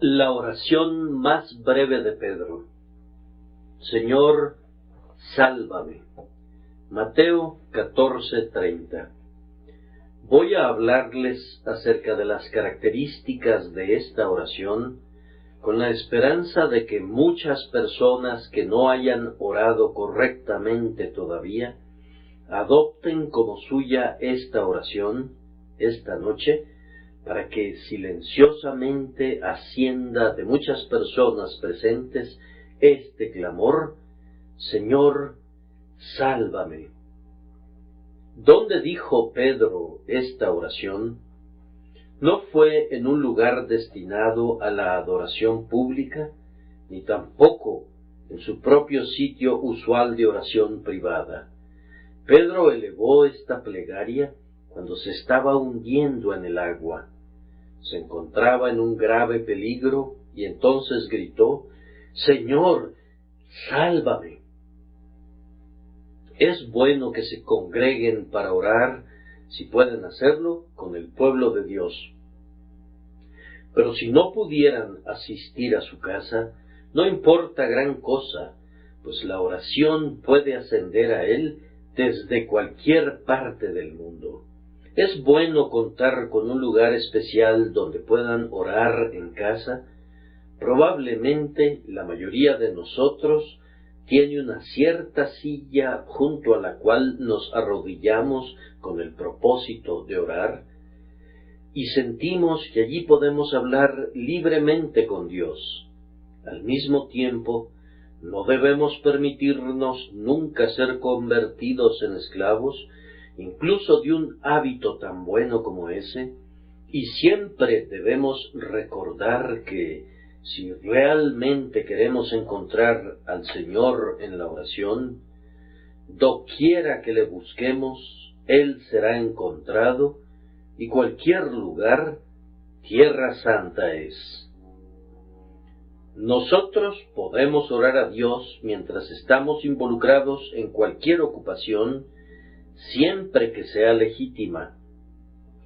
La oración más breve de Pedro. Señor, sálvame. Mateo 14:30. Voy a hablarles acerca de las características de esta oración, con la esperanza de que muchas personas que no hayan orado correctamente todavía, adopten como suya esta oración esta noche, para que silenciosamente ascienda de muchas personas presentes este clamor: Señor, sálvame. ¿Dónde dijo Pedro esta oración? No fue en un lugar destinado a la adoración pública, ni tampoco en su propio sitio usual de oración privada. Pedro elevó esta plegaria cuando se estaba hundiendo en el agua. Se encontraba en un grave peligro y entonces gritó: Señor, sálvame. Es bueno que se congreguen para orar, si pueden hacerlo, con el pueblo de Dios. Pero si no pudieran asistir a su casa, no importa gran cosa, pues la oración puede ascender a Él desde cualquier parte del mundo. Es bueno contar con un lugar especial donde puedan orar en casa. Probablemente la mayoría de nosotros tiene una cierta silla junto a la cual nos arrodillamos con el propósito de orar, y sentimos que allí podemos hablar libremente con Dios. Al mismo tiempo, no debemos permitirnos nunca ser convertidos en esclavos, incluso de un hábito tan bueno como ese, y siempre debemos recordar que, si realmente queremos encontrar al Señor en la oración, doquiera que le busquemos, Él será encontrado, y cualquier lugar, tierra santa es. Nosotros podemos orar a Dios mientras estamos involucrados en cualquier ocupación, siempre que sea legítima,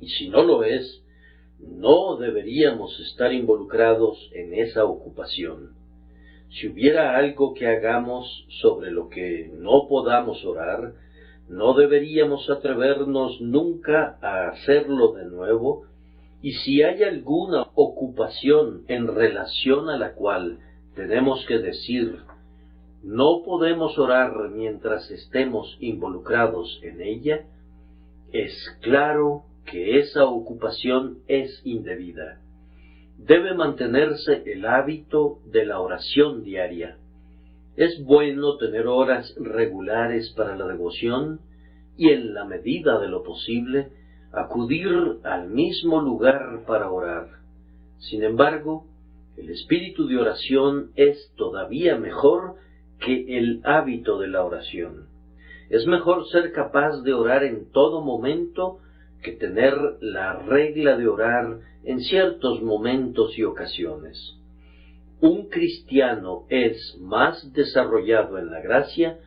y si no lo es, no deberíamos estar involucrados en esa ocupación. Si hubiera algo que hagamos sobre lo que no podamos orar, no deberíamos atrevernos nunca a hacerlo de nuevo, y si hay alguna ocupación en relación a la cual tenemos que decir no podemos orar mientras estemos involucrados en ella, es claro que esa ocupación es indebida. Debe mantenerse el hábito de la oración diaria. Es bueno tener horas regulares para la devoción y, en la medida de lo posible, acudir al mismo lugar para orar. Sin embargo, el espíritu de oración es todavía mejor que el hábito de la oración. Es mejor ser capaz de orar en todo momento que tener la regla de orar en ciertos momentos y ocasiones. Un cristiano es más desarrollado en la gracia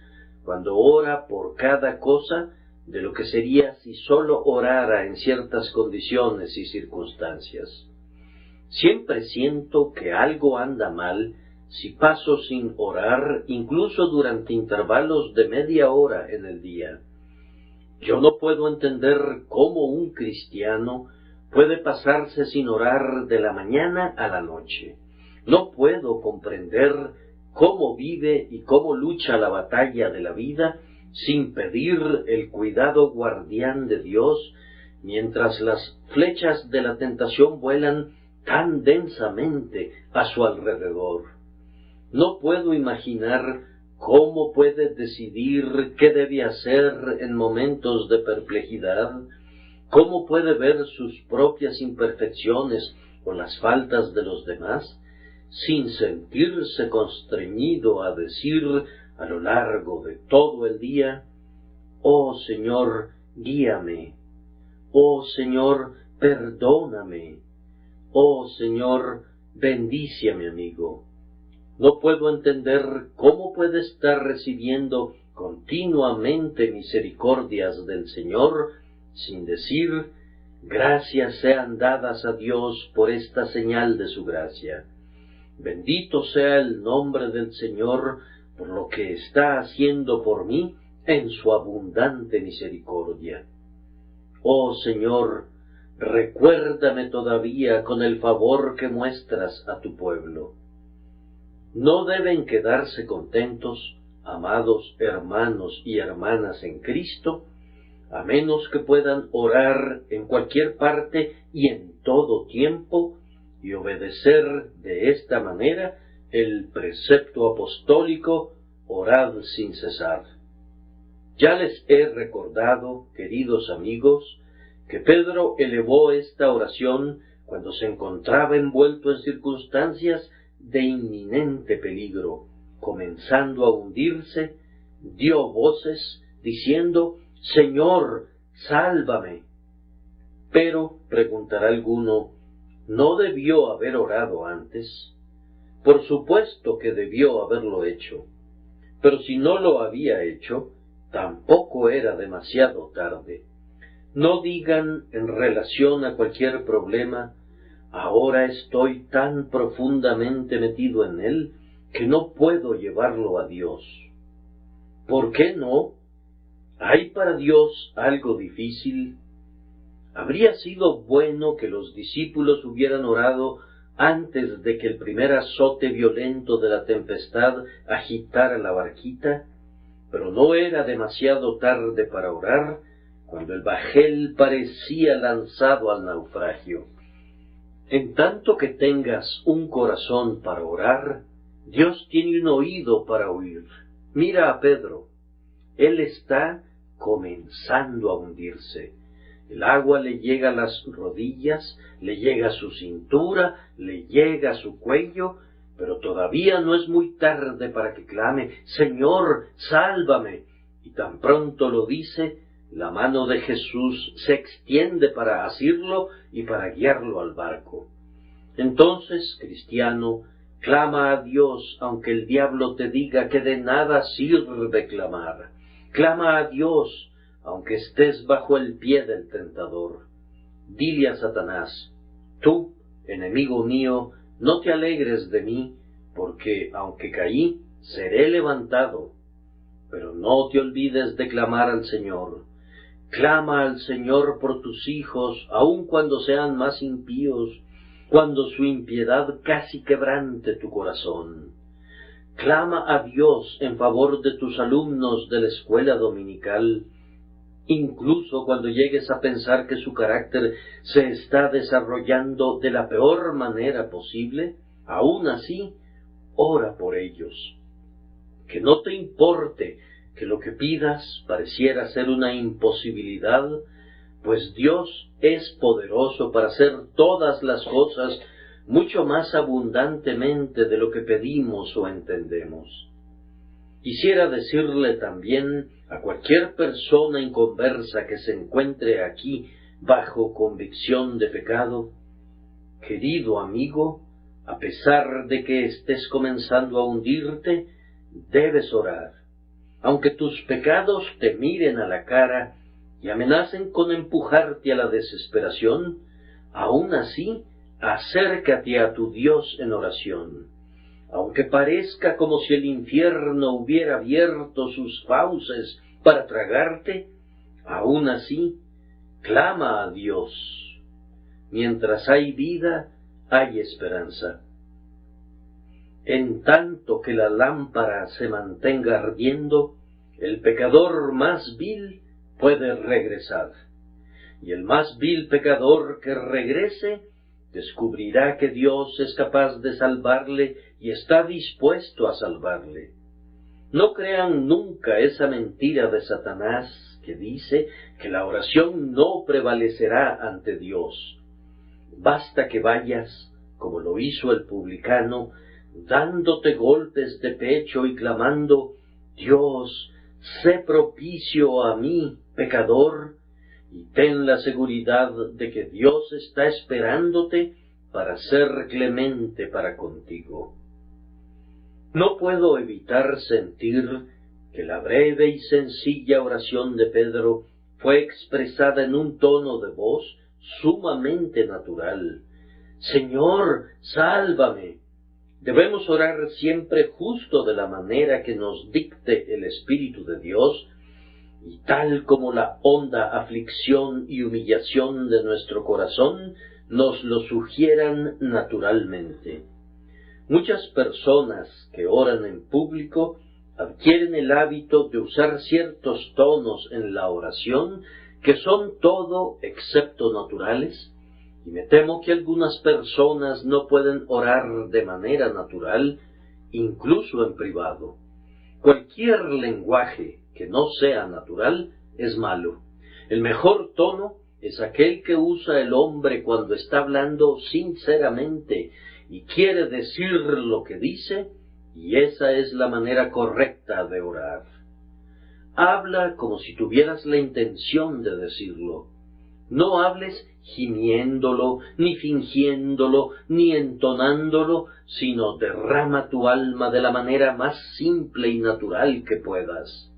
cuando ora por cada cosa de lo que sería si solo orara en ciertas condiciones y circunstancias. Siempre siento que algo anda mal si paso sin orar, incluso durante intervalos de media hora en el día. Yo no puedo entender cómo un cristiano puede pasarse sin orar de la mañana a la noche. No puedo comprender cómo vive y cómo lucha la batalla de la vida sin pedir el cuidado guardián de Dios, mientras las flechas de la tentación vuelan tan densamente a su alrededor. No puedo imaginar cómo puede decidir qué debe hacer en momentos de perplejidad, cómo puede ver sus propias imperfecciones o las faltas de los demás, sin sentirse constreñido a decir a lo largo de todo el día: «Oh Señor, guíame. Oh Señor, perdóname. Oh Señor, bendice a mi amigo». No puedo entender cómo puede estar recibiendo continuamente misericordias del Señor sin decir: «Gracias sean dadas a Dios por esta señal de su gracia». Bendito sea el nombre del Señor por lo que está haciendo por mí en su abundante misericordia. Oh Señor, recuérdame todavía con el favor que muestras a tu pueblo. No deben quedarse contentos, amados hermanos y hermanas en Cristo, a menos que puedan orar en cualquier parte y en todo tiempo, y obedecer de esta manera el precepto apostólico, orad sin cesar. Ya les he recordado, queridos amigos, que Pedro elevó esta oración cuando se encontraba envuelto en circunstancias de inminente peligro. Comenzando a hundirse, dio voces diciendo: «Señor, sálvame». Pero, preguntará alguno, ¿no debió haber orado antes? Por supuesto que debió haberlo hecho, pero si no lo había hecho, tampoco era demasiado tarde. No digan en relación a cualquier problema: «Ahora estoy tan profundamente metido en él que no puedo llevarlo a Dios». ¿Por qué no? ¿Hay para Dios algo difícil? Habría sido bueno que los discípulos hubieran orado antes de que el primer azote violento de la tempestad agitara la barquita, pero no era demasiado tarde para orar cuando el bajel parecía lanzado al naufragio. En tanto que tengas un corazón para orar, Dios tiene un oído para oír. Mira a Pedro. Él está comenzando a hundirse. El agua le llega a las rodillas, le llega a su cintura, le llega a su cuello, pero todavía no es muy tarde para que clame: «Señor, sálvame». Y tan pronto lo dice, la mano de Jesús se extiende para asirlo y para guiarlo al barco. Entonces, cristiano, clama a Dios aunque el diablo te diga que de nada sirve clamar. Clama a Dios aunque estés bajo el pie del tentador. Dile a Satanás: «Tú, enemigo mío, no te alegres de mí, porque aunque caí, seré levantado». Pero no te olvides de clamar al Señor. Clama al Señor por tus hijos, aun cuando sean más impíos, cuando su impiedad casi quebrante tu corazón. Clama a Dios en favor de tus alumnos de la escuela dominical, incluso cuando llegues a pensar que su carácter se está desarrollando de la peor manera posible. Aún así, ora por ellos. Que no te importe que lo que pidas pareciera ser una imposibilidad, pues Dios es poderoso para hacer todas las cosas mucho más abundantemente de lo que pedimos o entendemos. Quisiera decirle también a cualquier persona inconversa que se encuentre aquí bajo convicción de pecado: querido amigo, a pesar de que estés comenzando a hundirte, debes orar. Aunque tus pecados te miren a la cara y amenacen con empujarte a la desesperación, aún así, acércate a tu Dios en oración. Aunque parezca como si el infierno hubiera abierto sus fauces para tragarte, aún así, clama a Dios. Mientras hay vida, hay esperanza. En tanto que la lámpara se mantenga ardiendo, el pecador más vil puede regresar. Y el más vil pecador que regrese descubrirá que Dios es capaz de salvarle y está dispuesto a salvarle. No crean nunca esa mentira de Satanás que dice que la oración no prevalecerá ante Dios. Basta que vayas, como lo hizo el publicano, dándote golpes de pecho y clamando: «Dios, sé propicio a mí, pecador», y ten la seguridad de que Dios está esperándote para ser clemente para contigo. No puedo evitar sentir que la breve y sencilla oración de Pedro fue expresada en un tono de voz sumamente natural. «Señor, sálvame». Debemos orar siempre justo de la manera que nos dicte el Espíritu de Dios, y tal como la honda aflicción y humillación de nuestro corazón nos lo sugieran naturalmente. Muchas personas que oran en público adquieren el hábito de usar ciertos tonos en la oración que son todo excepto naturales, y me temo que algunas personas no pueden orar de manera natural, incluso en privado. Cualquier lenguaje que no sea natural es malo. El mejor tono es aquel que usa el hombre cuando está hablando sinceramente y quiere decir lo que dice, y esa es la manera correcta de orar. Habla como si tuvieras la intención de decirlo. No hables gimiéndolo, ni fingiéndolo, ni entonándolo, sino derrama tu alma de la manera más simple y natural que puedas.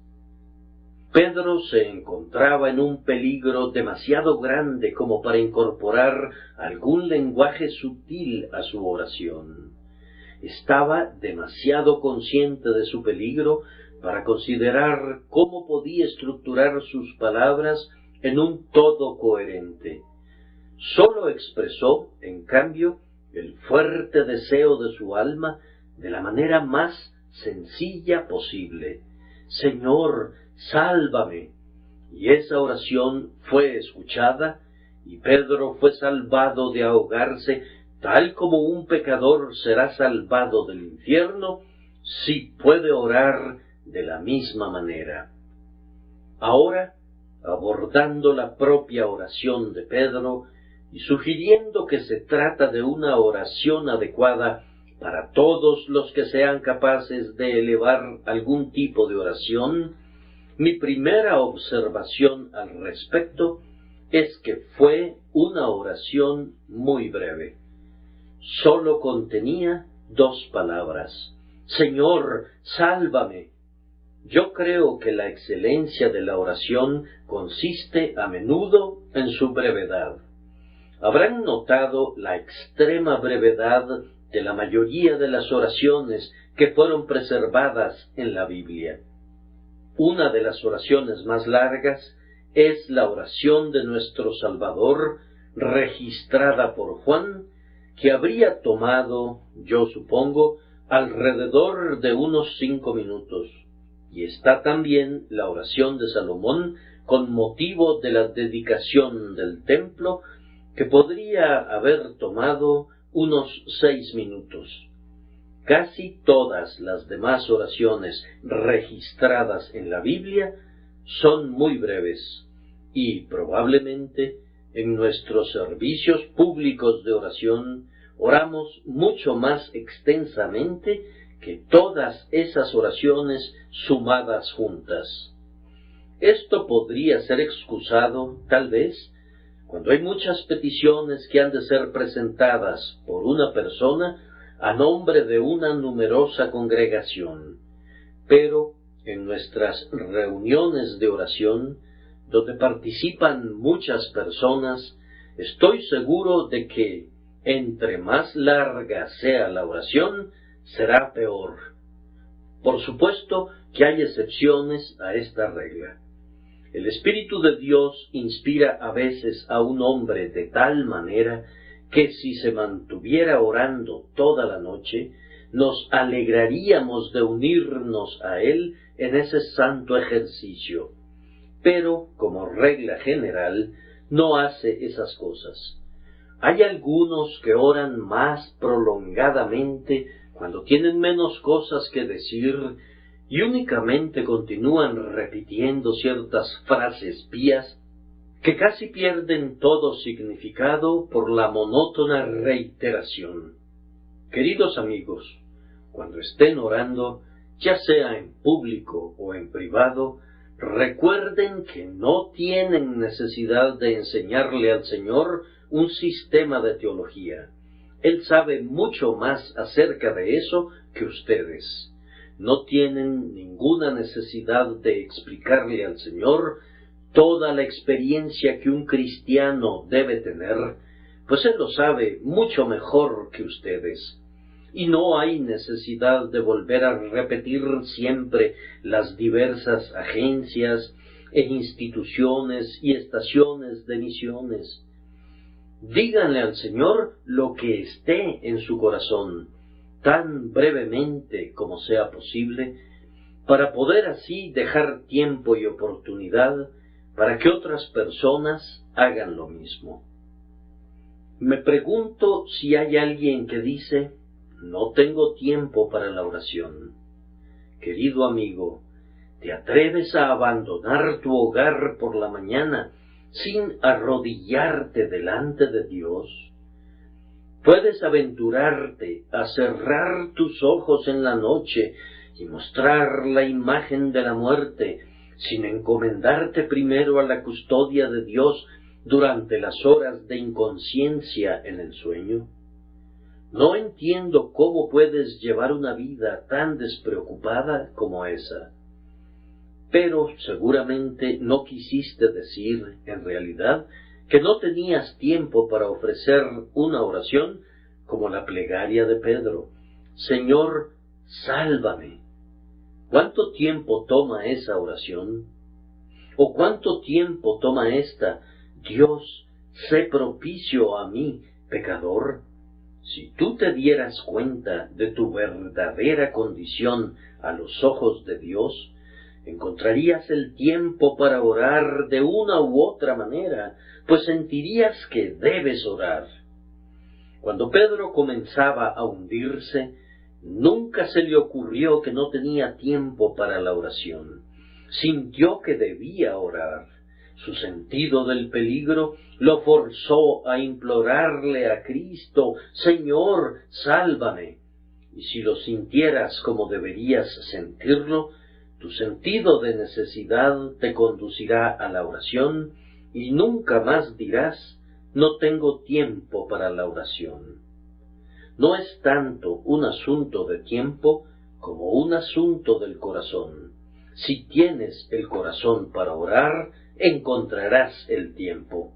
Pedro se encontraba en un peligro demasiado grande como para incorporar algún lenguaje sutil a su oración. Estaba demasiado consciente de su peligro para considerar cómo podía estructurar sus palabras en un todo coherente. Sólo expresó, en cambio, el fuerte deseo de su alma de la manera más sencilla posible. Señor, sálvame. Y esa oración fue escuchada, y Pedro fue salvado de ahogarse, tal como un pecador será salvado del infierno si puede orar de la misma manera. Ahora, abordando la propia oración de Pedro y sugiriendo que se trata de una oración adecuada para todos los que sean capaces de elevar algún tipo de oración, mi primera observación al respecto es que fue una oración muy breve. Sólo contenía 2 palabras: Señor, sálvame. Yo creo que la excelencia de la oración consiste a menudo en su brevedad. Habrán notado la extrema brevedad de la mayoría de las oraciones que fueron preservadas en la Biblia. Una de las oraciones más largas es la oración de nuestro Salvador, registrada por Juan, que habría tomado, yo supongo, alrededor de unos 5 minutos. Y está también la oración de Salomón con motivo de la dedicación del templo, que podría haber tomado unos 6 minutos. Casi todas las demás oraciones registradas en la Biblia son muy breves, y probablemente en nuestros servicios públicos de oración oramos mucho más extensamente que todas esas oraciones sumadas juntas. Esto podría ser excusado, tal vez, cuando hay muchas peticiones que han de ser presentadas por una persona a nombre de una numerosa congregación. Pero en nuestras reuniones de oración, donde participan muchas personas, estoy seguro de que, entre más larga sea la oración, será peor. Por supuesto que hay excepciones a esta regla. El Espíritu de Dios inspira a veces a un hombre de tal manera que si se mantuviera orando toda la noche, nos alegraríamos de unirnos a él en ese santo ejercicio. Pero, como regla general, no hace esas cosas. Hay algunos que oran más prolongadamente cuando tienen menos cosas que decir y únicamente continúan repitiendo ciertas frases pías que casi pierden todo significado por la monótona reiteración. Queridos amigos, cuando estén orando, ya sea en público o en privado, recuerden que no tienen necesidad de enseñarle al Señor un sistema de teología. Él sabe mucho más acerca de eso que ustedes. No tienen ninguna necesidad de explicarle al Señor toda la experiencia que un cristiano debe tener, pues Él lo sabe mucho mejor que ustedes. y no hay necesidad de volver a repetir siempre las diversas agencias e instituciones y estaciones de misiones. Díganle al Señor lo que esté en su corazón, tan brevemente como sea posible, para poder así dejar tiempo y oportunidad para que otras personas hagan lo mismo. Me pregunto si hay alguien que dice: no tengo tiempo para la oración. Querido amigo, ¿te atreves a abandonar tu hogar por la mañana sin arrodillarte delante de Dios? ¿Puedes aventurarte a cerrar tus ojos en la noche y mostrar la imagen de la muerte sin encomendarte primero a la custodia de Dios durante las horas de inconsciencia en el sueño? No entiendo cómo puedes llevar una vida tan despreocupada como esa. Pero seguramente no quisiste decir, en realidad, que no tenías tiempo para ofrecer una oración como la plegaria de Pedro: Señor, sálvame. ¿Cuánto tiempo toma esa oración? ¿O cuánto tiempo toma esta: Dios, sé propicio a mí, pecador? Si tú te dieras cuenta de tu verdadera condición a los ojos de Dios, encontrarías el tiempo para orar de una u otra manera, pues sentirías que debes orar. Cuando Pedro comenzaba a hundirse, nunca se le ocurrió que no tenía tiempo para la oración. Sintió que debía orar. Su sentido del peligro lo forzó a implorarle a Cristo: Señor, sálvame. Y si lo sintieras como deberías sentirlo, tu sentido de necesidad te conducirá a la oración y nunca más dirás: no tengo tiempo para la oración. No es tanto un asunto de tiempo como un asunto del corazón. Si tienes el corazón para orar, encontrarás el tiempo.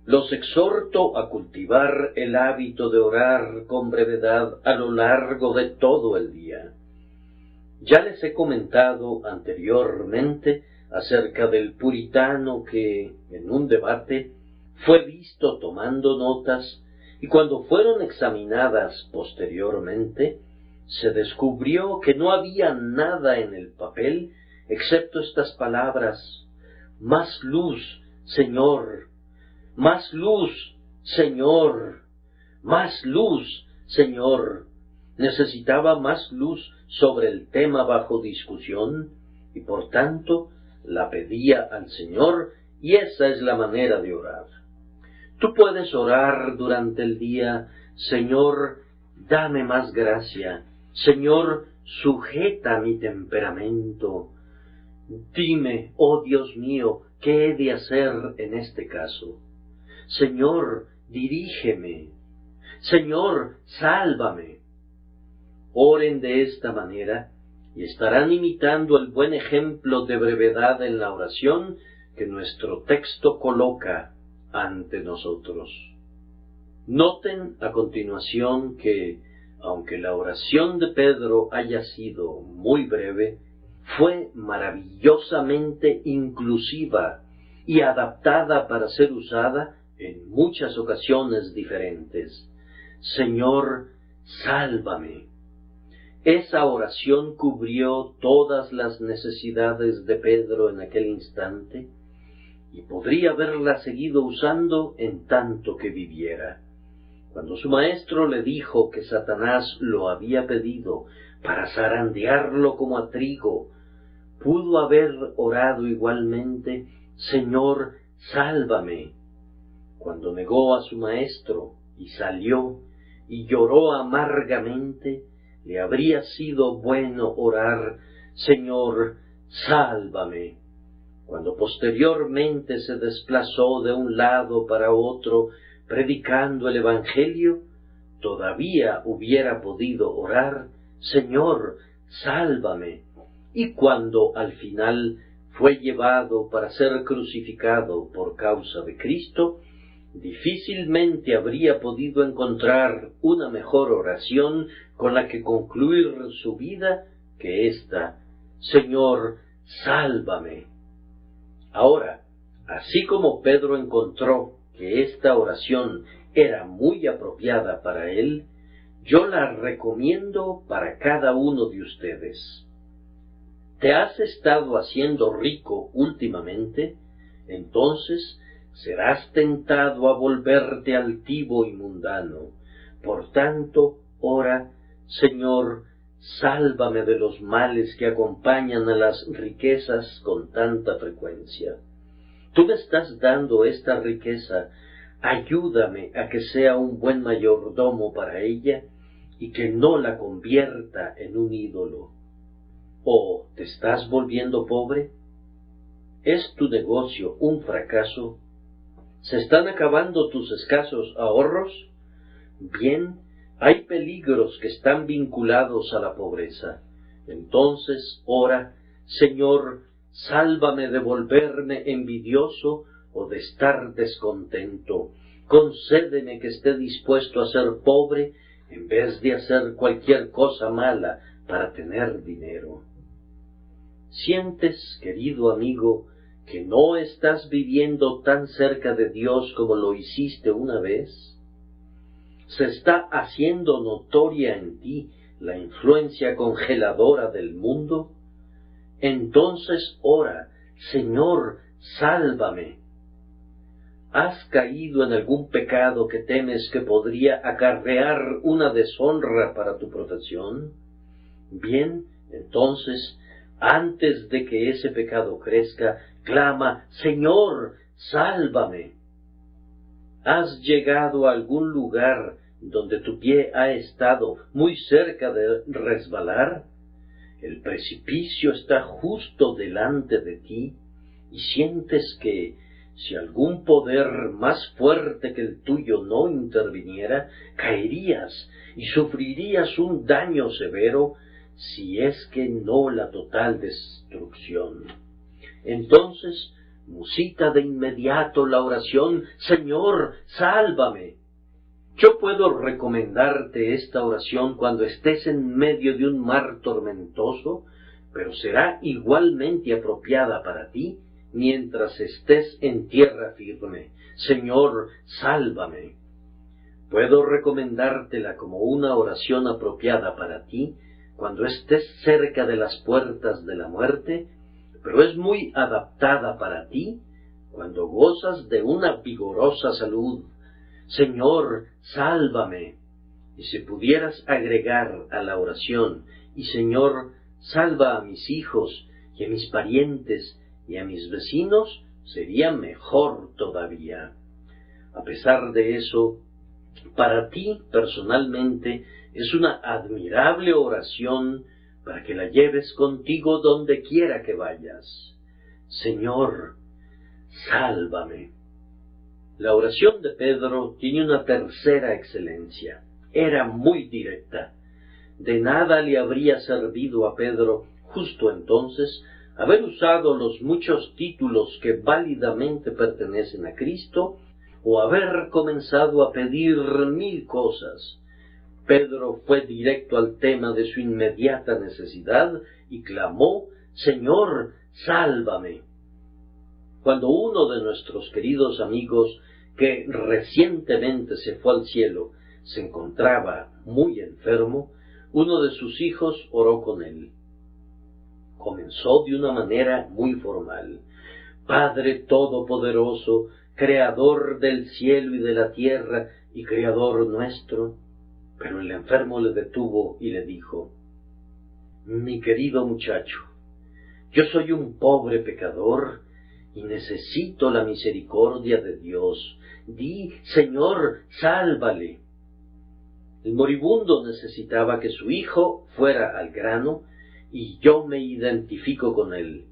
Los exhorto a cultivar el hábito de orar con brevedad a lo largo de todo el día. Ya les he comentado anteriormente acerca del puritano que, en un debate, fue visto tomando notas, y cuando fueron examinadas posteriormente, se descubrió que no había nada en el papel excepto estas palabras: más luz, Señor, más luz, Señor, más luz, Señor. Necesitaba más luz sobre el tema bajo discusión y por tanto la pedía al Señor, y esa es la manera de orar. Tú puedes orar durante el día: Señor, dame más gracia. Señor, sujeta mi temperamento. Dime, oh Dios mío, ¿qué he de hacer en este caso? Señor, dirígeme. Señor, sálvame. Oren de esta manera y estarán imitando el buen ejemplo de brevedad en la oración que nuestro texto coloca ante nosotros. Noten a continuación que, aunque la oración de Pedro haya sido muy breve, fue maravillosamente inclusiva y adaptada para ser usada en muchas ocasiones diferentes. Señor, sálvame. Esa oración cubrió todas las necesidades de Pedro en aquel instante, y podría haberla seguido usando en tanto que viviera. Cuando su maestro le dijo que Satanás lo había pedido para zarandearlo como a trigo, pudo haber orado igualmente: Señor, sálvame. Cuando negó a su maestro y salió y lloró amargamente, le habría sido bueno orar: Señor, sálvame. Cuando posteriormente se desplazó de un lado para otro predicando el Evangelio, todavía hubiera podido orar: Señor, sálvame. Y cuando al final fue llevado para ser crucificado por causa de Cristo, difícilmente habría podido encontrar una mejor oración con la que concluir su vida que esta: Señor, sálvame. Ahora, así como Pedro encontró que esta oración era muy apropiada para él, yo la recomiendo para cada uno de ustedes. ¿Te has estado haciendo rico últimamente? Entonces serás tentado a volverte altivo y mundano. Por tanto, ora: Señor, sálvame de los males que acompañan a las riquezas con tanta frecuencia. Tú me estás dando esta riqueza, ayúdame a que sea un buen mayordomo para ella y que no la convierta en un ídolo. ¿O te estás volviendo pobre? ¿Es tu negocio un fracaso? ¿Se están acabando tus escasos ahorros? Bien, hay peligros que están vinculados a la pobreza. Entonces ora: Señor, sálvame de volverme envidioso o de estar descontento. Concédeme que esté dispuesto a ser pobre en vez de hacer cualquier cosa mala para tener dinero. ¿Sientes, querido amigo, que no estás viviendo tan cerca de Dios como lo hiciste una vez? ¿Se está haciendo notoria en ti la influencia congeladora del mundo? Entonces ora: Señor, sálvame. ¿Has caído en algún pecado que temes que podría acarrear una deshonra para tu profesión? Bien, entonces, antes de que ese pecado crezca, clama: Señor, sálvame. ¿Has llegado a algún lugar donde tu pie ha estado muy cerca de resbalar? El precipicio está justo delante de ti y sientes que, si algún poder más fuerte que el tuyo no interviniera, caerías y sufrirías un daño severo, si es que no la total destrucción. Entonces, musita de inmediato la oración: Señor, sálvame. Yo puedo recomendarte esta oración cuando estés en medio de un mar tormentoso, pero será igualmente apropiada para ti mientras estés en tierra firme. Señor, sálvame. Puedo recomendártela como una oración apropiada para ti cuando estés cerca de las puertas de la muerte, pero es muy adaptada para ti cuando gozas de una vigorosa salud. Señor, sálvame. Y si pudieras agregar a la oración: y Señor, salva a mis hijos y a mis parientes y a mis vecinos, sería mejor todavía. A pesar de eso, para ti personalmente es una admirable oración para que la lleves contigo donde quiera que vayas. Señor, sálvame. La oración de Pedro tiene una tercera excelencia. Era muy directa. De nada le habría servido a Pedro, justo entonces, haber usado los muchos títulos que válidamente pertenecen a Cristo, o haber comenzado a pedir 1000 cosas. Pedro fue directo al tema de su inmediata necesidad y clamó: Señor, sálvame. Cuando uno de nuestros queridos amigos, que recientemente se fue al cielo, se encontraba muy enfermo, uno de sus hijos oró con él. Comenzó de una manera muy formal: Padre Todopoderoso, Creador del cielo y de la tierra y Creador nuestro. Pero el enfermo le detuvo y le dijo: Mi querido muchacho, yo soy un pobre pecador y necesito la misericordia de Dios. Di: Señor, sálvale. El moribundo necesitaba que su hijo fuera al grano, y yo me identifico con él,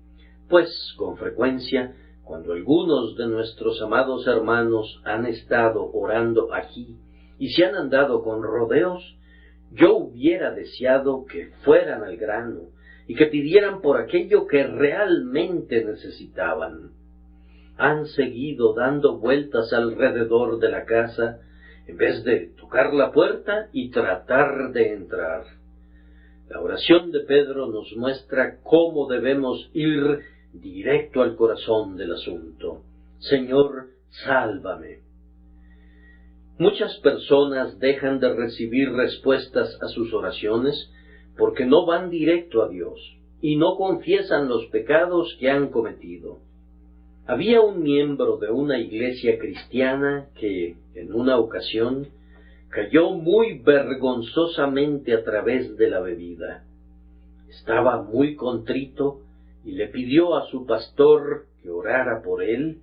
pues con frecuencia, cuando algunos de nuestros amados hermanos han estado orando aquí y se han andado con rodeos, yo hubiera deseado que fueran al grano y que pidieran por aquello que realmente necesitaban. han seguido dando vueltas alrededor de la casa en vez de tocar la puerta y tratar de entrar. La oración de Pedro nos muestra cómo debemos ir directo al corazón del asunto. Señor, sálvame. Muchas personas dejan de recibir respuestas a sus oraciones porque no van directo a Dios y no confiesan los pecados que han cometido. Había un miembro de una iglesia cristiana que, en una ocasión, cayó muy vergonzosamente a través de la bebida. Estaba muy contrito y le pidió a su pastor que orara por él,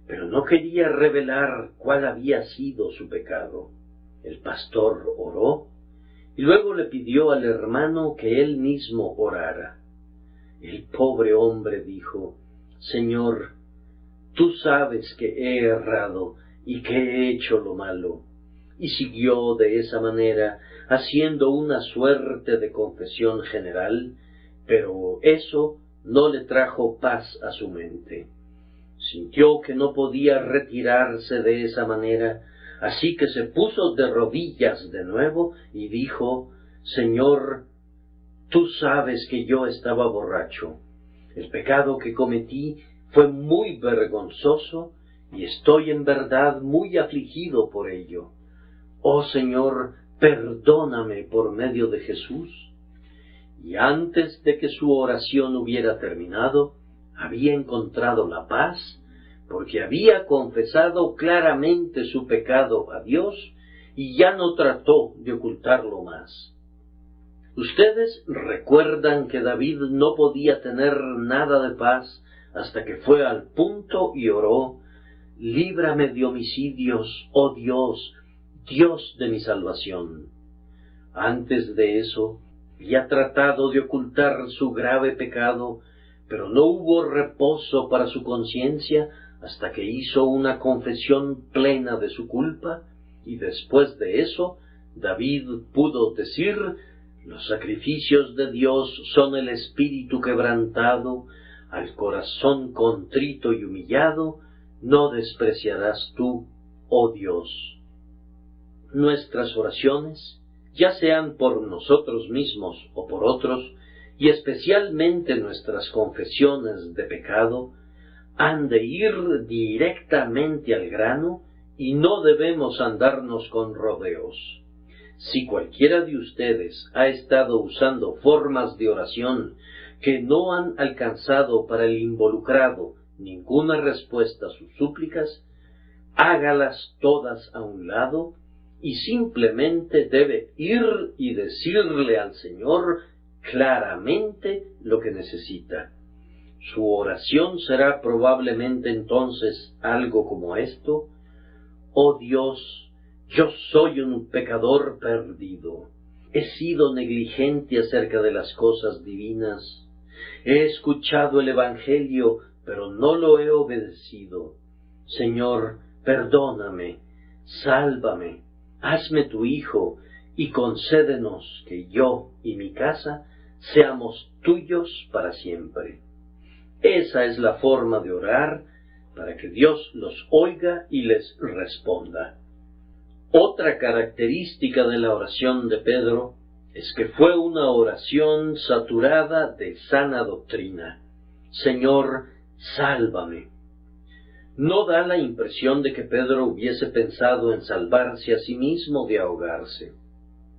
pero no quería revelar cuál había sido su pecado. El pastor oró y luego le pidió al hermano que él mismo orara. El pobre hombre dijo: Señor, tú sabes que he errado y que he hecho lo malo. Y siguió de esa manera, haciendo una suerte de confesión general, pero eso no le trajo paz a su mente. Sintió que no podía retirarse de esa manera, así que se puso de rodillas de nuevo y dijo: Señor, tú sabes que yo estaba borracho. El pecado que cometí fue muy vergonzoso y estoy en verdad muy afligido por ello. Oh Señor, perdóname por medio de Jesús. Y antes de que su oración hubiera terminado, había encontrado la paz, porque había confesado claramente su pecado a Dios y ya no trató de ocultarlo más. Ustedes recuerdan que David no podía tener nada de paz hasta que fue al punto y oró: líbrame de homicidios, oh Dios, Dios de mi salvación. Antes de eso, había tratado de ocultar su grave pecado, pero no hubo reposo para su conciencia hasta que hizo una confesión plena de su culpa, y después de eso, David pudo decir: los sacrificios de Dios son el espíritu quebrantado, al corazón contrito y humillado, no despreciarás tú, oh Dios. Nuestras oraciones, ya sean por nosotros mismos o por otros, y especialmente nuestras confesiones de pecado, han de ir directamente al grano y no debemos andarnos con rodeos. Si cualquiera de ustedes ha estado usando formas de oración que no han alcanzado para el involucrado ninguna respuesta a sus súplicas, hágalas todas a un lado y simplemente debe ir y decirle al Señor claramente lo que necesita. Su oración será probablemente entonces algo como esto: oh Dios, yo soy un pecador perdido. He sido negligente acerca de las cosas divinas. He escuchado el Evangelio, pero no lo he obedecido. Señor, perdóname, sálvame, hazme tu hijo y concédenos que yo y mi casa seamos tuyos para siempre. Esa es la forma de orar para que Dios los oiga y les responda. Otra característica de la oración de Pedro es que fue una oración saturada de sana doctrina. Señor, sálvame. No da la impresión de que Pedro hubiese pensado en salvarse a sí mismo de ahogarse.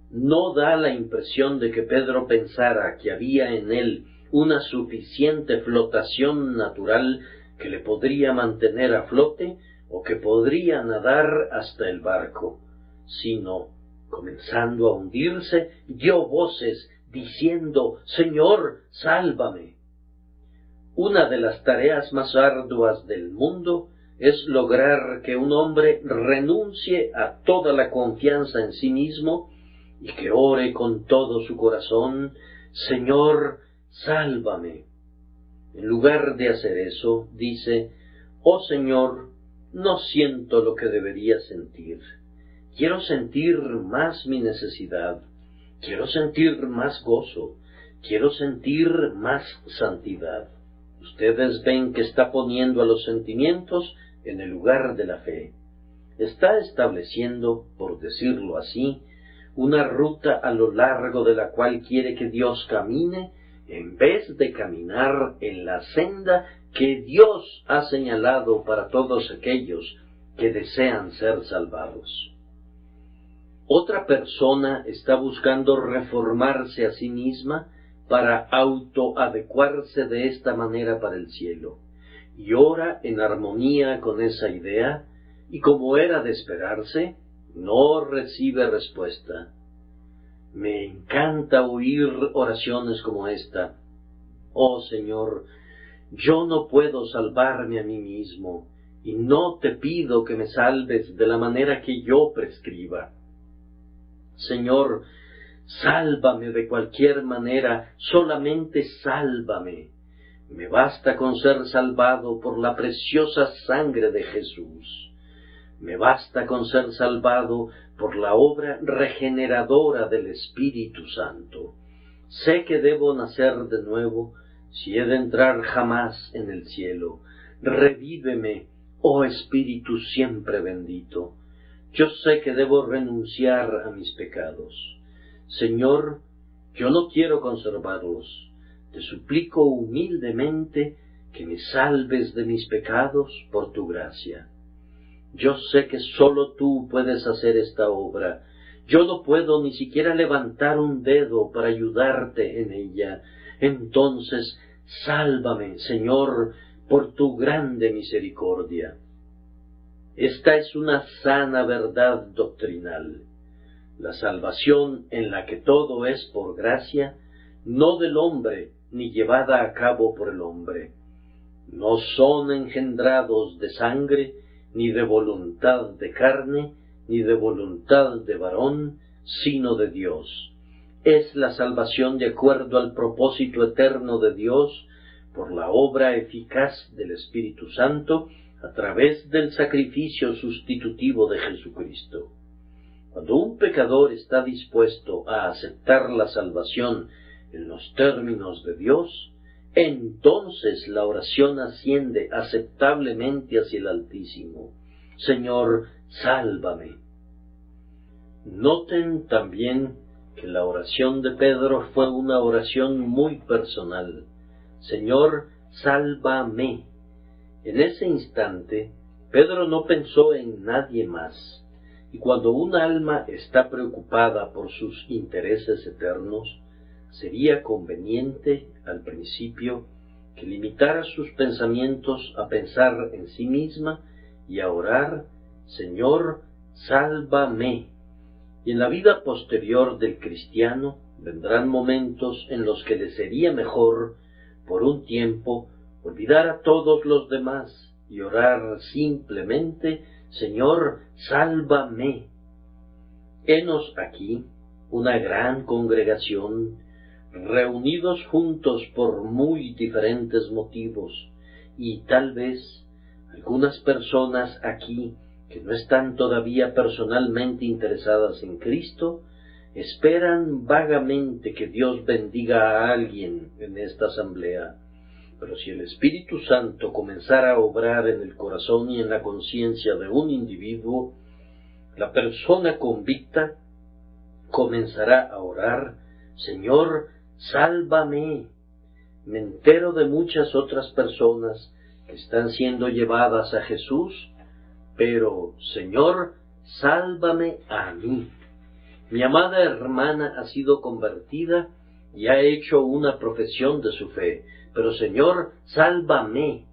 No da la impresión de que Pedro pensara que había en él una suficiente flotación natural que le podría mantener a flote o que podría nadar hasta el barco, sino, comenzando a hundirse, dio voces diciendo: Señor, sálvame. Una de las tareas más arduas del mundo es lograr que un hombre renuncie a toda la confianza en sí mismo y que ore con todo su corazón: Señor, sálvame. En lugar de hacer eso, dice: oh Señor, no siento lo que debería sentir. Quiero sentir más mi necesidad. Quiero sentir más gozo. Quiero sentir más santidad. Ustedes ven que está poniendo a los sentimientos en el lugar de la fe. Está estableciendo, por decirlo así, una ruta a lo largo de la cual quiere que Dios camine, en vez de caminar en la senda que Dios ha señalado para todos aquellos que desean ser salvados. Otra persona está buscando reformarse a sí misma para autoadecuarse de esta manera para el cielo, y ora en armonía con esa idea, y como era de esperarse, no recibe respuesta. Me encanta oír oraciones como esta: oh Señor, yo no puedo salvarme a mí mismo, y no te pido que me salves de la manera que yo prescriba. Señor, sálvame de cualquier manera, solamente sálvame. Me basta con ser salvado por la preciosa sangre de Jesús. Me basta con ser salvado por la obra regeneradora del Espíritu Santo. Sé que debo nacer de nuevo si he de entrar jamás en el cielo. Revíveme, oh Espíritu siempre bendito. Yo sé que debo renunciar a mis pecados. Señor, yo no quiero conservarlos. Te suplico humildemente que me salves de mis pecados por tu gracia. Yo sé que sólo tú puedes hacer esta obra. Yo no puedo ni siquiera levantar un dedo para ayudarte en ella. Entonces, sálvame, Señor, por tu grande misericordia. Esta es una sana verdad doctrinal. La salvación en la que todo es por gracia, no del hombre, ni llevada a cabo por el hombre. No son engendrados de sangre, ni de voluntad de carne, ni de voluntad de varón, sino de Dios. Es la salvación de acuerdo al propósito eterno de Dios, por la obra eficaz del Espíritu Santo, a través del sacrificio sustitutivo de Jesucristo. Cuando un pecador está dispuesto a aceptar la salvación en los términos de Dios, entonces la oración asciende aceptablemente hacia el Altísimo. Señor, sálvame. Noten también que la oración de Pedro fue una oración muy personal. Señor, sálvame. En ese instante, Pedro no pensó en nadie más, y cuando un alma está preocupada por sus intereses eternos, sería conveniente, al principio, que limitara sus pensamientos a pensar en sí misma y a orar, Señor, sálvame. Y en la vida posterior del cristiano vendrán momentos en los que le sería mejor, por un tiempo, olvidar a todos los demás y orar simplemente, Señor, sálvame. Henos aquí una gran congregación, reunidos juntos por muy diferentes motivos, y tal vez algunas personas aquí que no están todavía personalmente interesadas en Cristo, esperan vagamente que Dios bendiga a alguien en esta asamblea. Pero si el Espíritu Santo comenzara a obrar en el corazón y en la conciencia de un individuo, la persona convicta comenzará a orar, Señor, sálvame. Me entero de muchas otras personas que están siendo llevadas a Jesús, pero, Señor, sálvame a mí. Mi amada hermana ha sido convertida y ha hecho una profesión de su fe, pero, Señor, sálvame.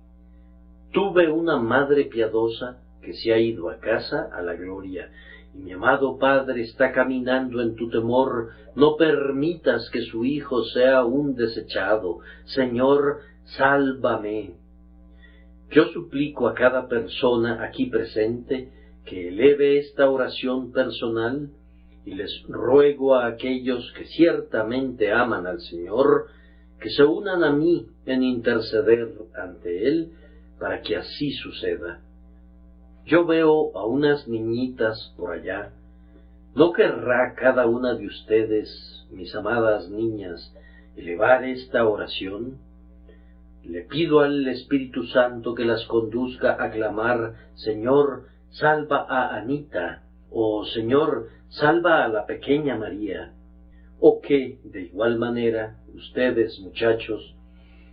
Tuve una madre piadosa que se ha ido a casa a la gloria, y mi amado Padre está caminando en tu temor. No permitas que su hijo sea un desechado. Señor, sálvame. Yo suplico a cada persona aquí presente que eleve esta oración personal, y les ruego a aquellos que ciertamente aman al Señor, que se unan a mí en interceder ante Él, para que así suceda. Yo veo a unas niñitas por allá. ¿No querrá cada una de ustedes, mis amadas niñas, elevar esta oración? Le pido al Espíritu Santo que las conduzca a clamar: Señor, salva a Anita, o Señor, salva a la pequeña María. O que, de igual manera, ustedes, muchachos,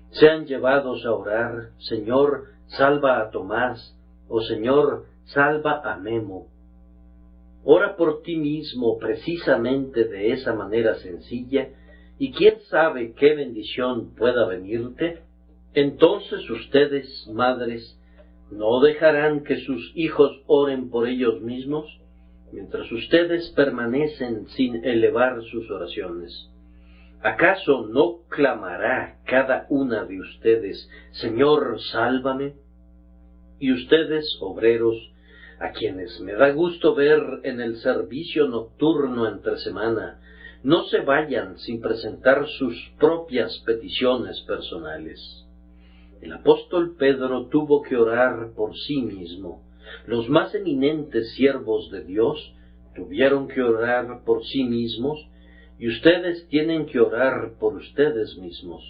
sean llevados a orar: Señor, salva a Tomás, o Señor, salva a Memo. Ora por ti mismo precisamente de esa manera sencilla, y quién sabe qué bendición pueda venirte. Entonces ustedes, madres, ¿no dejarán que sus hijos oren por ellos mismos, mientras ustedes permanecen sin elevar sus oraciones? ¿Acaso no clamará cada una de ustedes: Señor, sálvame? Y ustedes, obreros, a quienes me da gusto ver en el servicio nocturno entre semana, no se vayan sin presentar sus propias peticiones personales. El apóstol Pedro tuvo que orar por sí mismo. Los más eminentes siervos de Dios tuvieron que orar por sí mismos, y ustedes tienen que orar por ustedes mismos.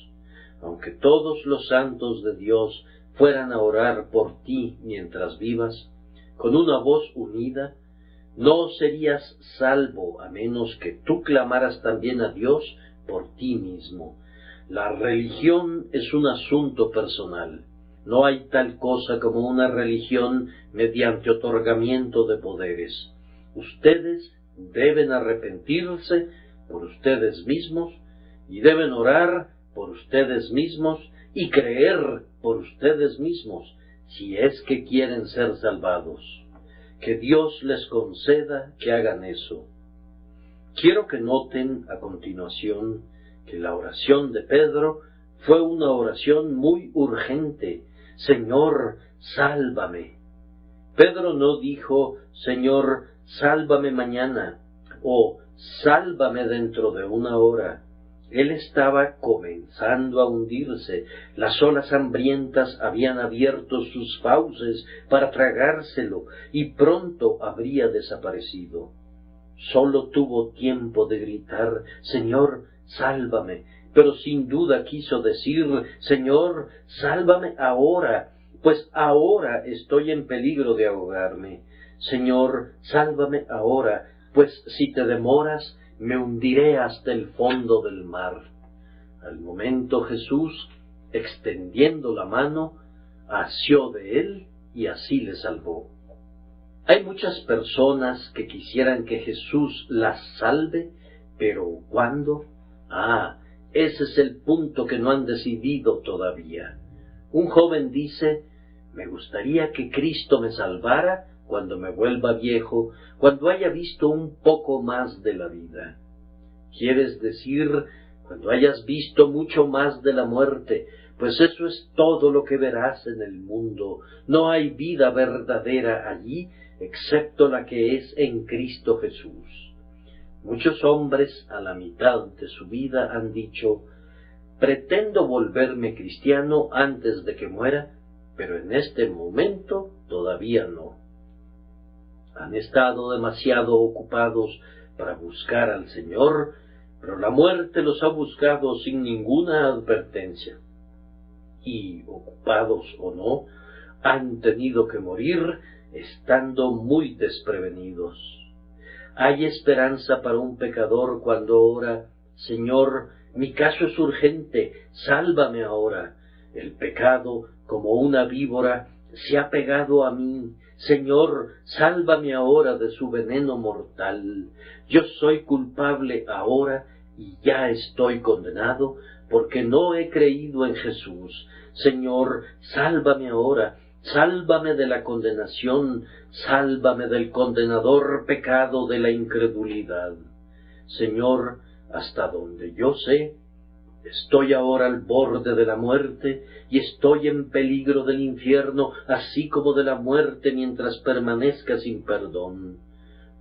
Aunque todos los santos de Dios fueran a orar por ti mientras vivas, con una voz unida, no serías salvo a menos que tú clamaras también a Dios por ti mismo. La religión es un asunto personal. No hay tal cosa como una religión mediante otorgamiento de poderes. Ustedes deben arrepentirse por ustedes mismos, y deben orar por ustedes mismos y creer por ustedes mismos, si es que quieren ser salvados. Que Dios les conceda que hagan eso. Quiero que noten a continuación que la oración de Pedro fue una oración muy urgente: Señor, sálvame. Pedro no dijo: Señor, sálvame mañana, o sálvame dentro de una hora. Él estaba comenzando a hundirse. Las olas hambrientas habían abierto sus fauces para tragárselo, y pronto habría desaparecido. Solo tuvo tiempo de gritar: Señor, sálvame, pero sin duda quiso decir: Señor, sálvame ahora, pues ahora estoy en peligro de ahogarme. Señor, sálvame ahora, pues si te demoras, me hundiré hasta el fondo del mar. Al momento Jesús, extendiendo la mano, asió de él y así le salvó. Hay muchas personas que quisieran que Jesús las salve, pero ¿cuándo? Ese es el punto que no han decidido todavía. Un joven dice: me gustaría que Cristo me salvara cuando me vuelva viejo, cuando haya visto un poco más de la vida. ¿Quieres decir cuando hayas visto mucho más de la muerte? Pues eso es todo lo que verás en el mundo. No hay vida verdadera allí, excepto la que es en Cristo Jesús. Muchos hombres a la mitad de su vida han dicho: pretendo volverme cristiano antes de que muera, pero en este momento todavía no. Han estado demasiado ocupados para buscar al Señor, pero la muerte los ha buscado sin ninguna advertencia. Y, ocupados o no, han tenido que morir estando muy desprevenidos. Hay esperanza para un pecador cuando ora: Señor, mi caso es urgente, sálvame ahora. El pecado, como una víbora, se ha pegado a mí. Señor, sálvame ahora de su veneno mortal. Yo soy culpable ahora y ya estoy condenado porque no he creído en Jesús. Señor, sálvame ahora, sálvame de la condenación, sálvame del condenador pecado de la incredulidad. Señor, hasta donde yo sé, estoy ahora al borde de la muerte y estoy en peligro del infierno, así como de la muerte mientras permanezca sin perdón.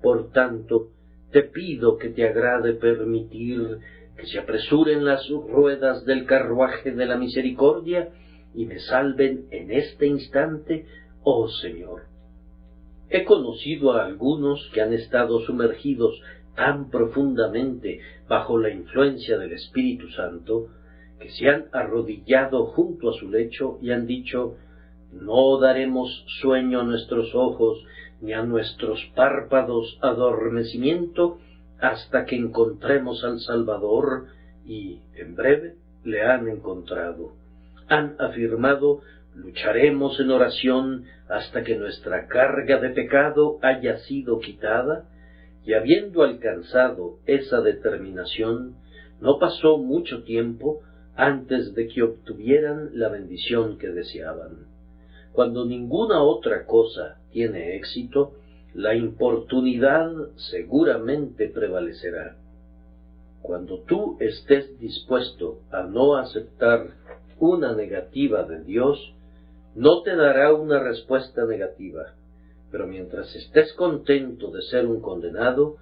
Por tanto, te pido que te agrade permitir que se apresuren las ruedas del carruaje de la misericordia y me salven en este instante, oh Señor. He conocido a algunos que han estado sumergidos tan profundamente bajo la influencia del Espíritu Santo que se han arrodillado junto a su lecho y han dicho: no daremos sueño a nuestros ojos, ni a nuestros párpados adormecimiento, hasta que encontremos al Salvador, y en breve le han encontrado. Han afirmado: lucharemos en oración hasta que nuestra carga de pecado haya sido quitada, y habiendo alcanzado esa determinación, no pasó mucho tiempo antes de que obtuvieran la bendición que deseaban. Cuando ninguna otra cosa tiene éxito, la importunidad seguramente prevalecerá. Cuando tú estés dispuesto a no aceptar una negativa de Dios, no te dará una respuesta negativa, pero mientras estés contento de ser un condenado,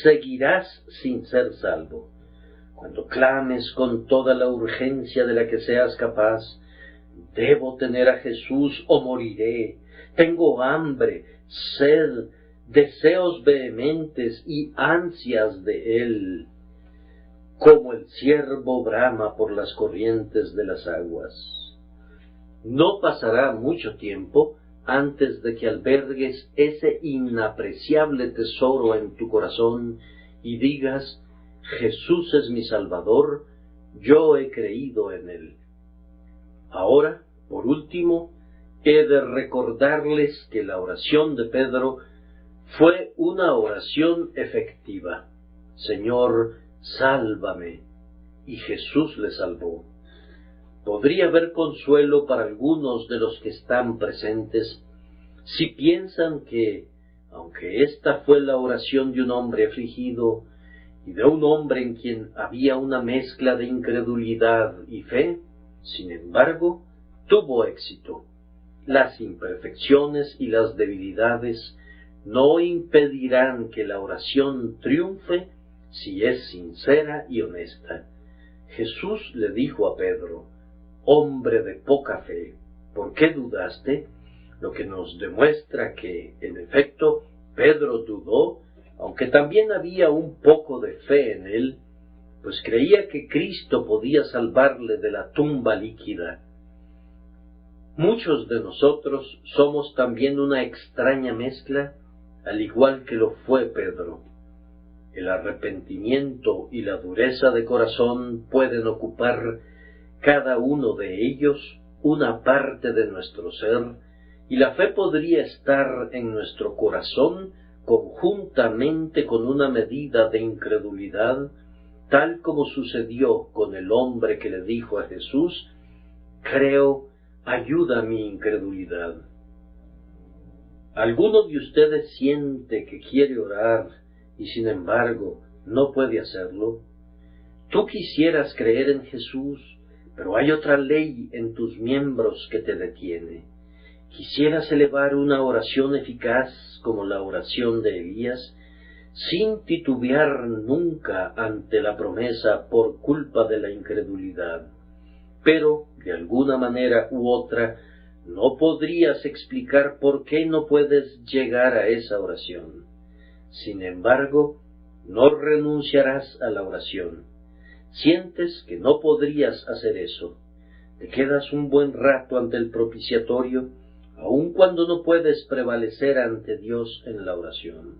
seguirás sin ser salvo. Cuando clames con toda la urgencia de la que seas capaz: debo tener a Jesús o moriré, tengo hambre, sed, deseos vehementes y ansias de Él, como el ciervo brama por las corrientes de las aguas. No pasará mucho tiempo antes de que albergues ese inapreciable tesoro en tu corazón y digas: Jesús es mi Salvador, yo he creído en Él. Ahora, por último, he de recordarles que la oración de Pedro fue una oración efectiva. Señor, sálvame. Y Jesús le salvó. Podría haber consuelo para algunos de los que están presentes si piensan que, aunque esta fue la oración de un hombre afligido y de un hombre en quien había una mezcla de incredulidad y fe, sin embargo, tuvo éxito. Las imperfecciones y las debilidades no impedirán que la oración triunfe si es sincera y honesta. Jesús le dijo a Pedro: hombre de poca fe, ¿por qué dudaste? Lo que nos demuestra que, en efecto, Pedro dudó, aunque también había un poco de fe en él, pues creía que Cristo podía salvarle de la tumba líquida. Muchos de nosotros somos también una extraña mezcla, al igual que lo fue Pedro. El arrepentimiento y la dureza de corazón pueden ocupar cada uno de ellos una parte de nuestro ser, y la fe podría estar en nuestro corazón conjuntamente con una medida de incredulidad, tal como sucedió con el hombre que le dijo a Jesús: creo, ayuda mi incredulidad. ¿Alguno de ustedes siente que quiere orar y sin embargo no puede hacerlo? Tú quisieras creer en Jesús, pero hay otra ley en tus miembros que te detiene. Quisieras elevar una oración eficaz como la oración de Elías, sin titubear nunca ante la promesa por culpa de la incredulidad. Pero, de alguna manera u otra, no podrías explicar por qué no puedes llegar a esa oración. Sin embargo, no renunciarás a la oración. Sientes que no podrías hacer eso. Te quedas un buen rato ante el propiciatorio, aun cuando no puedes prevalecer ante Dios en la oración.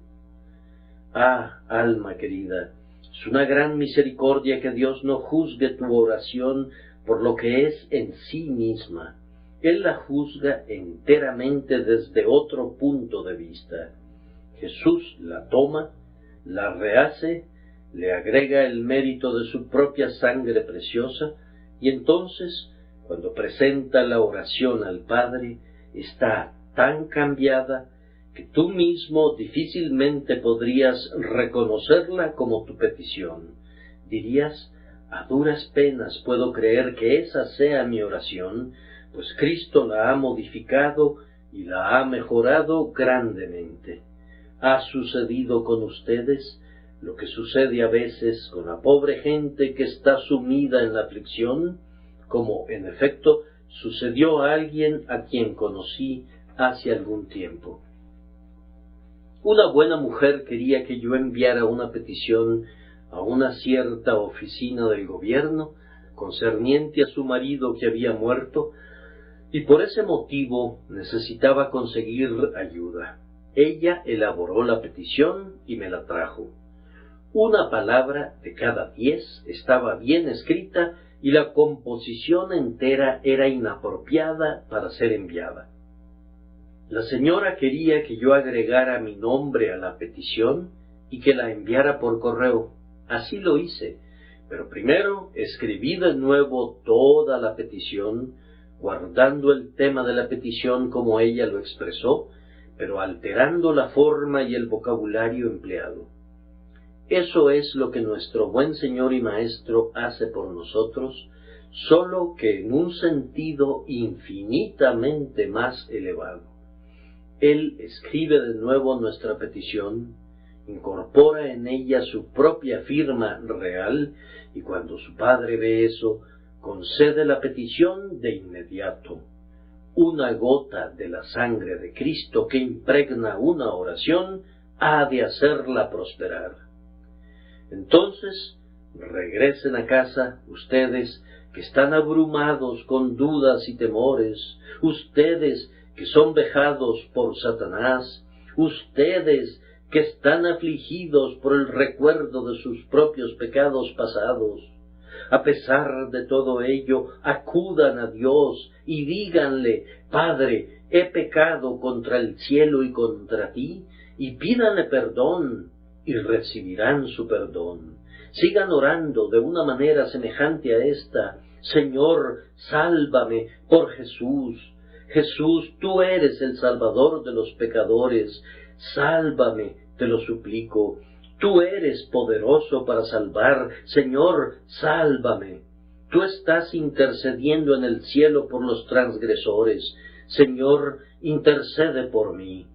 Ah, alma querida, es una gran misericordia que Dios no juzgue tu oración por lo que es en sí misma. Él la juzga enteramente desde otro punto de vista. Jesús la toma, la rehace, le agrega el mérito de su propia sangre preciosa, y entonces, cuando presenta la oración al Padre, está tan cambiada que tú mismo difícilmente podrías reconocerla como tu petición. Dirías: a duras penas puedo creer que esa sea mi oración, pues Cristo la ha modificado y la ha mejorado grandemente. Ha sucedido con ustedes lo que sucede a veces con la pobre gente que está sumida en la aflicción, como en efecto sucedió a alguien a quien conocí hace algún tiempo. Una buena mujer quería que yo enviara una petición a una cierta oficina del gobierno concerniente a su marido que había muerto, y por ese motivo necesitaba conseguir ayuda. Ella elaboró la petición y me la trajo. Una palabra de cada 10 estaba bien escrita y la composición entera era inapropiada para ser enviada. La señora quería que yo agregara mi nombre a la petición y que la enviara por correo. Así lo hice, pero primero escribí de nuevo toda la petición, guardando el tema de la petición como ella lo expresó, pero alterando la forma y el vocabulario empleado. Eso es lo que nuestro buen Señor y Maestro hace por nosotros, solo que en un sentido infinitamente más elevado. Él escribe de nuevo nuestra petición, incorpora en ella su propia firma real, y cuando su Padre ve eso, concede la petición de inmediato. Una gota de la sangre de Cristo que impregna una oración ha de hacerla prosperar. Entonces, regresen a casa, ustedes que están abrumados con dudas y temores, ustedes que son vejados por Satanás, ustedes que están afligidos por el recuerdo de sus propios pecados pasados. A pesar de todo ello, acudan a Dios y díganle: Padre, he pecado contra el cielo y contra ti, y pídanle perdón, y recibirán su perdón. Sigan orando de una manera semejante a esta: Señor, sálvame por Jesús. Jesús, tú eres el Salvador de los pecadores. Sálvame, te lo suplico. Tú eres poderoso para salvar. Señor, sálvame. Tú estás intercediendo en el cielo por los transgresores. Señor, intercede por mí.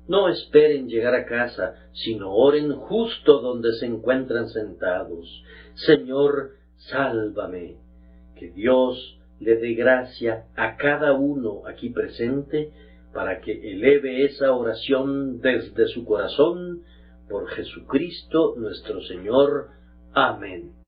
No esperen llegar a casa, sino oren justo donde se encuentran sentados. Señor, sálvame. Que Dios le dé gracia a cada uno aquí presente para que eleve esa oración desde su corazón por Jesucristo nuestro Señor. Amén.